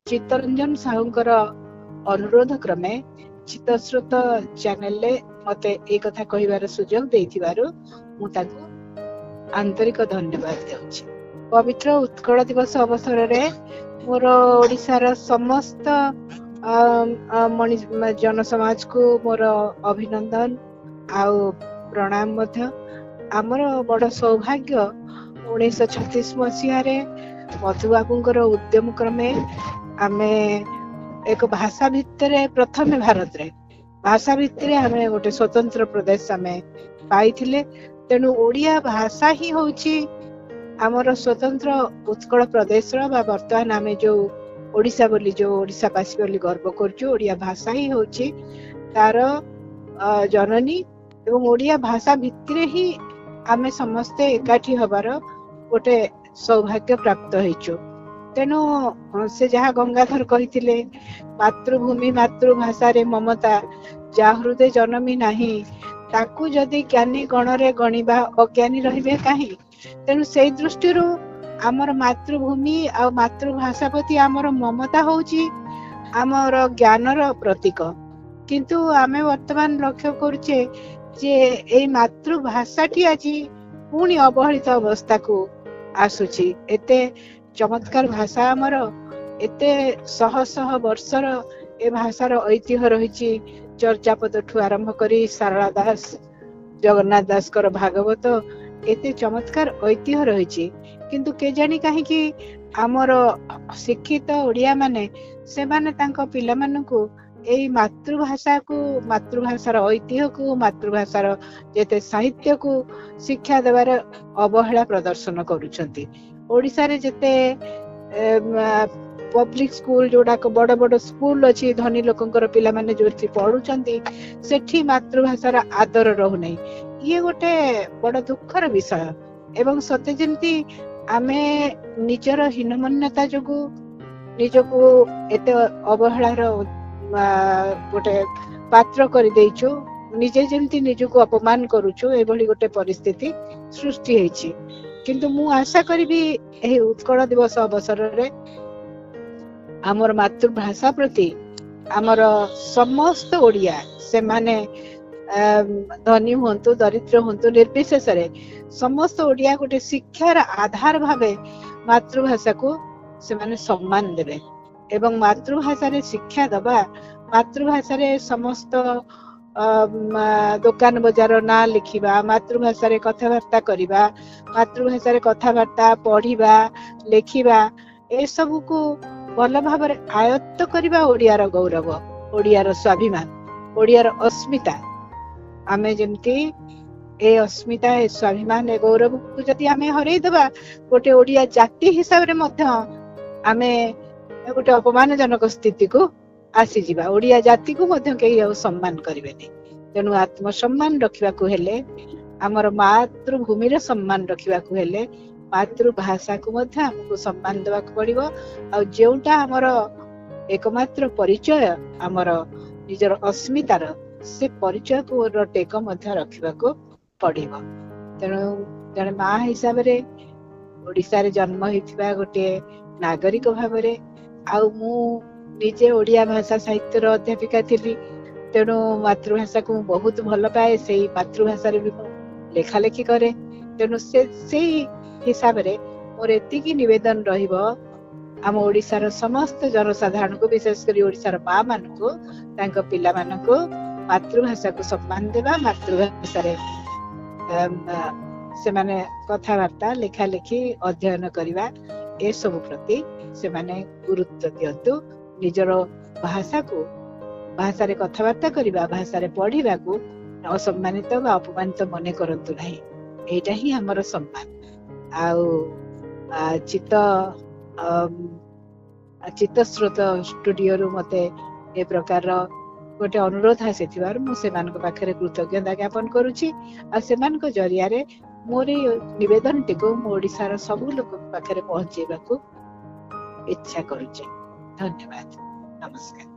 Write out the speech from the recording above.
चित्तरंजन साहूंकर अनुरोध क्रमे चित्तस्रोत चैनल ले मते एक कथा कहिबार सुजोग देथिबारु मु ताकू आंतरिक धन्यवाद देउछि। पवित्र उत्कल दिवस अवसर रे मोर ओडिसार समस्त जन समाज को मोर अभिनंदन आउ प्रणाम मध्य। आमर बड़ सौभाग्य 1936 मसीह मधुबाबूंकर उद्यम क्रमे आमे एक भाषा भितर प्रथम भारत रे भाषा भितर आमे गोटे स्वतंत्र प्रदेश आमे पाइथिले। तेणु ओडिया भाषा ही होची आमर स्वतंत्र उत्कल प्रदेश बा वर्तमान आमे जो ओडिसा बोली जो ओडिसावासी बोली गर्व करछु। ओडिया भाषा ही होची तार जननी एवं ओडिया भाषा भितर ही आमे समस्ते एकाठी हबार गोटे सौभाग्य प्राप्त होइछु। तेणु से जहाँ गंगाधर कहिथिले मातृभूमि मातृभाषा रे ममता जा हृदय जन्मी नाही ताकू जदि ज्ञानी गणरे गणिबा अज्ञानी रहिबे काहे। तेणु से दृष्टि आमर मातृभूमि आ मातृभाषा प्रति आमर ममता होची आमर ज्ञानर प्रतीक। किंतु आमे वर्तमान लक्ष्य करूचे जे ए मातृभाषाटी आज पुणी अवहेलित अवस्था को आसुची। एते चमत्कार भाषा आमर एते शह शह वर्षर ए भाषार ऐतिह्य रही। चर्चापद ठू आरंभ करी सारला दास जगन्नाथ दास कर भागवत एते चमत्कार ऐतिह्य रही। किंतु के जानी कहीं कि आमर शिक्षित ओडिया माने से माने तांको पिला मानकु एई मातृभाषा को मातृभाषार ऐतिह्य को मातृभाषार जेते साहित्य को शिक्षा देवार अवहेला प्रदर्शन करूछंती। ओडिसा रे जेते पब्लिक स्कूल जोड़ा बड़ बड़ स्कूल अच्छी धनी लोकंकर पिला माने जो पढ़ुछंती सेठी मातृभाषार आदर रहु नै। ये गोटे बड़ दुखर विषय एवं सत्य जेंती आमे निजर हीनमन्यता जोगु निजको एते अवहेलार गोटे पात्र कर देइछु। निजे जेंती निजको अपमान करूछु एभली गोटे परिस्थिति सृष्टि हेछि। किंतु मु आशा करिबी एही उत्कल दिवस अवसर रे आमर मातृभाषा प्रति आमर समस्त ओडिया से माने धनी हुंतु दरिद्र हुंतु निर्विशेष रे समस्त ओडिया गोटे शिक्षार आधार भावे मातृभाषा को से माने सम्मान देबे एवं मातृभाषा रे शिक्षा दबा मातृभाषा रे समस्त दुकान बजार ना लिखिबा मातृभाषा रे कथावार्ता करिबा मातृभाषा रे कथावार्ता पढ़िबा लेखिबा ए सब को भल भाव आयत्त करबा ओडियार गौरव ओडियार स्वाभिमान ओडियार अस्मिता आमे जेमती ए अस्मिता ए स्वाभिमान ए गौरव को जदि आमे हरई देबा गोटे ओडिया जाति हिसाब रे मध्य आमे गोटे अपमानजनक स्थिति को आसी जिबा। ओडिया जाति को मध्य केही सम्मान करिवेनी। तेणु आत्मसम्मान रखिबा को हेले हमर मातृभूमि रे सम्मान रखिबा को हेले मातृभाषा को मध्य हमको सम्मान देवा को पड़िबो। आ जेउटा हमर एकमात्र परिचय हमर निजर अस्मितार से परिचय को टेक मध्य रखिबा को पड़िबो। तेणु जने माँ हिसाब रे ओडिसा रे जन्म हिथिबा गोटे नागरिक भाव रे आ मु निजे ओडिया भाषा साहित्य रो अध्यापिका थिली। तेणु मातृभाषा को बहुत भल पाए से मातृभाषा रे भी लेखा लेखी करे। तेणु से हिसाब रे मोर एतिकी निवेदन रहिबो आम ओडिसार समस्त जनसाधारण को विशेष करी ओडिसार माँ मान को तांको पिला मान को मातृभाषा को सम्मान देवा मातृभाषा रे से माने कथावार्ता लेखा लेखी अध्ययन करिवा ए सब प्रति से माने गुरुत्व दियंतु। निजर भाषा को भाषा रे कथावार्ता करिवा भाषा रे पढ़िबा को असम्मानित बा अपमानित मने करंतु नाही। एटा ही हमर सम्मान। चित्तस्रोत स्टूडियो रु मते ए प्रकार गोटे अनुरोध आसीथिबार मु सेमान को पाखरे कृतज्ञता ज्ञापन करूची। आ सेमान को जरिया रे मोर निवेदन टिको ओडिसार सब लोक पाखरे पहुंचेबा को इच्छा करूची। धन्यवाद। नमस्कार।